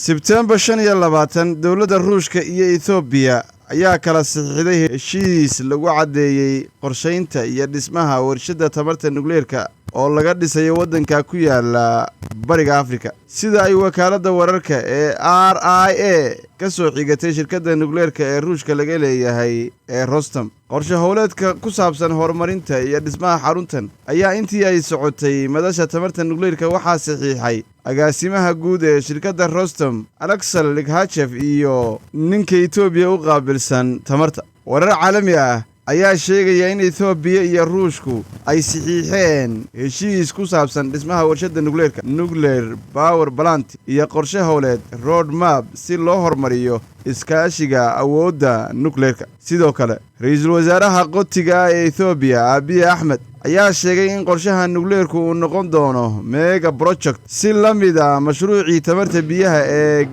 Sebtembar 25 dowladda Ruushka iyo Ethiopia ayaa kala saxiixday heshiis lagu cadeeyay qorsheynta iyo dhismaha warshadda tamarta nukleerka oo laga dhisayo waddanka ku yaala bariga Afrika sida ay wakaaladda wararka ee RIA ka soo xigatay shirkadda nukleerka ee Ruushka laga leeyahay ee Rostom. qorshe howleedka ku saabsan horumarinta iyo dhismaha xaruntan ayaa intii ay socotay madasha tamarta nukleerka waxaa saxiixay agaasimaha guud ee shirkadda Rostom Alexey Likhachev iyo ninka Ethiopia u qaabilsan tamarta. warar caalami ah ayaa sheegaya in Ethiopia iyo Ruushku ay saxiixeen heshiis ku saabsan dhismaha warshadda nukleerka Nuclear Power Plant iyo qorshe howleed roadmap si loo horumariyo iskaashiga awoodda nukleerka. sidoo kale ra'iisul wasaaraha qotiga ee Ethiopia Abiy Ahmed ayaa sheegay in qorshaha nukleerku uu noqon doono mega project si la mid ah mashruucii tamarta biyaha ee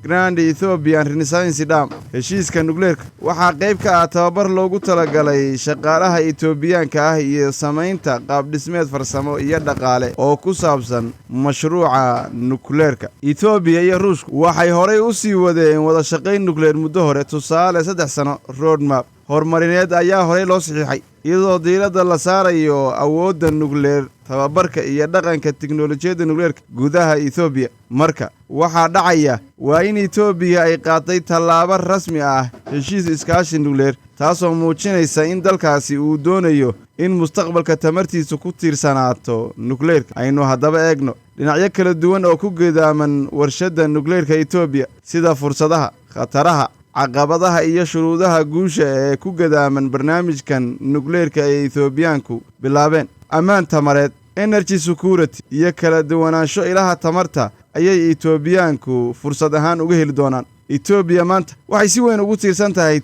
Grand Ethiopian Renaissance Dam. heshiiska nukleerka waxaa qayb ka ah tababar loogu talagalay shaqaalaha Ethiopiaanka ah iyo samaynta qaab dhismeed farsamo iyo dhaqaale oo ku saabsan mashruuca nukleerka. Ethiopia iyo Ruushku waxay horey u sii wadeen wada shaqayn nukleer muddo hore, tusaale 3 sano roadmap horumarineed ayaa horey loo saxiixay iyadoo diiradda la saarayo awoodda nukleer, tababarka iyo dhaqanka tiknoolajiyadda nukleerka gudaha Ethiopia. marka waxaa dhacaya waa in Ethiopia ay qaaday tallaabo rasmi ah heshiis iskaashi nukleer, taasoo muujinaysa in dalkaasi uu doonayo in mustaqbalka tamartiisu ku tiirsanaato nukleerka. aynu haddaba eegno dhinacyo kala duwan oo ku geedaaman warshadda nukleerka Ethiopia, sida fursadaha, khataraha, caqabadaha iyo shuruudaha guusha ee ku gadaaman barnaamijkan nukleerka ee Ethiopiaanku bilaabeen. ammaan tamareed, energy security iyo kala duwanaansho ilaha tamarta ayay Ethiopiaanku fursad ahaan uga heli doonaan. Ethiopia maanta waxay si weyn ugu tiirsan tahay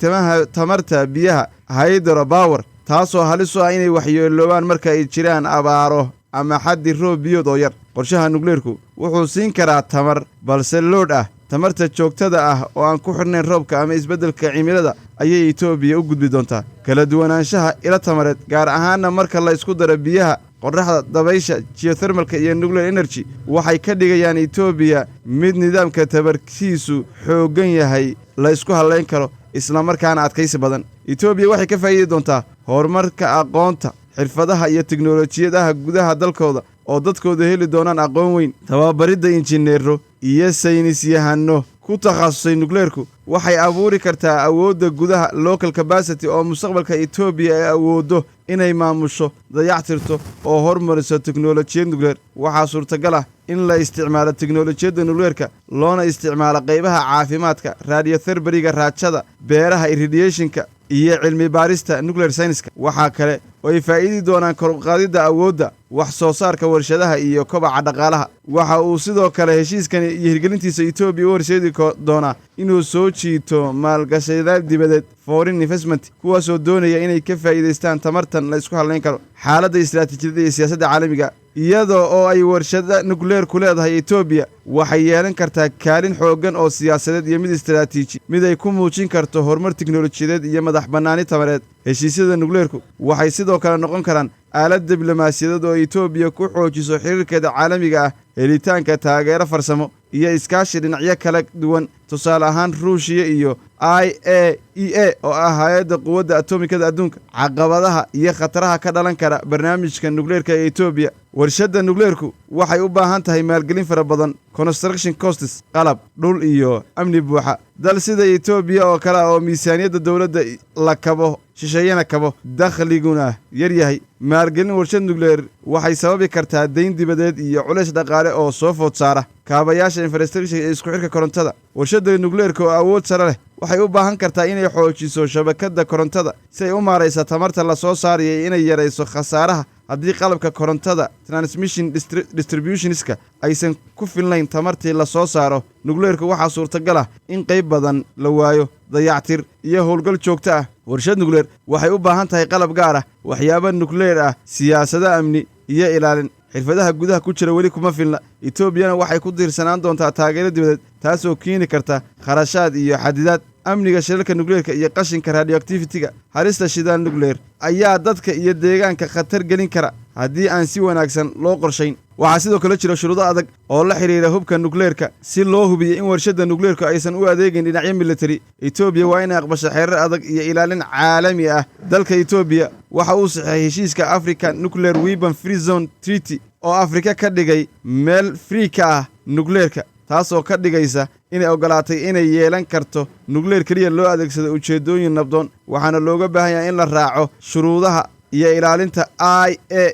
tamarta biyaha hydropower, taasoo halis u ah inay waxyeeloobaan marka ay jiraan abaaro ama xaddi roob biyood oo yar. qorshaha nukleerku wuxuu siin karaa tamar balse load ah tamarta joogtada ah oo aan ku xirnayn roobka ama isbeddelka cimilada ayay Ethiopia u gudbi doontaa. kala duwanaanshaha ila tamareed, gaar ahaanna marka la isku daro biyaha, qorraxda, dabaysha, geothermalka iyo nuclear energy, waxay ka dhigayaan Ethiopia mid nidaamka tabarkiisu xooggan yahay, la isku halayn karo, isla markaana adkaysi badan. Ethiopia waxay ka faa'iidi doontaa horumarka aqoonta, xirfadaha iyo tiknoolajiyadaha gudaha dalkooda oo dadkooda heli doonaan aqoon weyn. tababaridda injineero iyo saynisyahano ku takhasusay nukleerku waxay abuuri kartaa awoodda gudaha local capacity oo mustaqbalka Ethiopia ay awooddo inay maamusho, dayactirto oo horumariso tiknoolajiyad nukleer. waxaa suurtagal ah in la isticmaalo tiknoolajiyadda nukleerka loona isticmaalo qaybaha caafimaadka, radiotherapy-ga, raajada, beeraha, irradiationka iyo cilmi baarista nuclear science-ka. waxaa kale oo ay faa'iidi doonaan kor u qaadidda awoodda wax soo saarka warshadaha iyo kobaca dhaqaalaha. waxa uu sidoo kale heshiiskani iyo hirgelintiisa Ethiopia u horseedi doonaa inuu soo jiito maalgashadayaal dibadeed, foreign investment, kuwaasoo doonaya inay ka faa'iidaystaan tamartan la isku halayn karo. xaaladda istiraatiijiyadda iyo siyaasadda caalamiga, iyada oo ay warshada nukleerku leedahay Ethiopia waxay yeelan kartaa kaalin xooggan oo siyaasadeed iyo mid istiraatiiji, mid ay ku muujin karto horumar tiknoolajiyadeed iyo madax bannaani tamareed. heshiisyada nukleerku waxay sidoo kale noqon karaan aalad diblomaasiyadeed oo Ethiopia ku xoojiso xiriirkeeda caalamiga ah, helitaanka taageero farsamo iyo iskaashi dhinacyo kala duwan. tusaale ahaan Ruushia iyo IAEA oo ah hay'adda quwadda atomikada adduunka. caqabadaha iyo khataraha ka dhalan kara barnaamijka nukleerka ee Ethiopia. warshadda nukleerku waxay u baahan tahay maalgelin fara badan, construction costs, qalab, dhul iyo amni buuxa. dal sida Ethiopia oo kale oo miisaaniyadda dowladda la kabo, shisheeyana kabo, dakhliguna yar yahay, maalgelin warshad nukleer waxay sababi kartaa dayn dibadeed iyo culays dhaqaale oo soo food saara kaabayaasha infrastructure ee isku xirka korontada. warshadda nukleerka oo awood sare leh waxay u baahan kartaa inay xoojiso shabakadda korontada si ay u maarayso tamarta la soo saarayo, inay yarayso khasaaraha haddii qalabka korontada transmission distributionska aysan ku filnayn tamartii la soo saaro. nukleerku waxaa suurtagal ah in qayb badan la waayo, dayactir iyo howlgal joogto ah. warshad nukleer waxay u baahan tahay qalab gaar ah, waxyaabo nukleer ah, siyaasado amni iyo ilaalin. xirfadaha gudaha ku jira weli kuma filna. Ethiopiana waxay ku tiirsanaan doontaa taageero dibadeed, taasoo keeni karta kharashaad iyo xadidaad. amniga shilalka nukleerka iyo qashinka radioactivity-ga. halista shidaal nukleer ayaa dadka iyo deegaanka khatar gelin kara haddii aan si wanaagsan loo qorshayn. waxaa sidoo kale jira shuruudo adag oo la xiriira hubka nukleerka si loo hubiyo in warshadda nukleerku aysan u adeegin dhinacyo military. Ethiopia waa inay aqbasho xeerar adag iyo ilaalin caalami ah. Dalka Ethiopia waxa uu saxeexay heshiiska African Nuclear Weapon Free Zone Treaty oo Afrika ka dhigay meel free ka ah nukleerka, taasoo ka dhigaysa inay ogolaatay inay yeelan karto nukleer kaliya loo adeegsado ujeedooyin nabdoon. Waxaana looga baahan yahay in la raaco shuruudaha iyo ilaalinta IAEA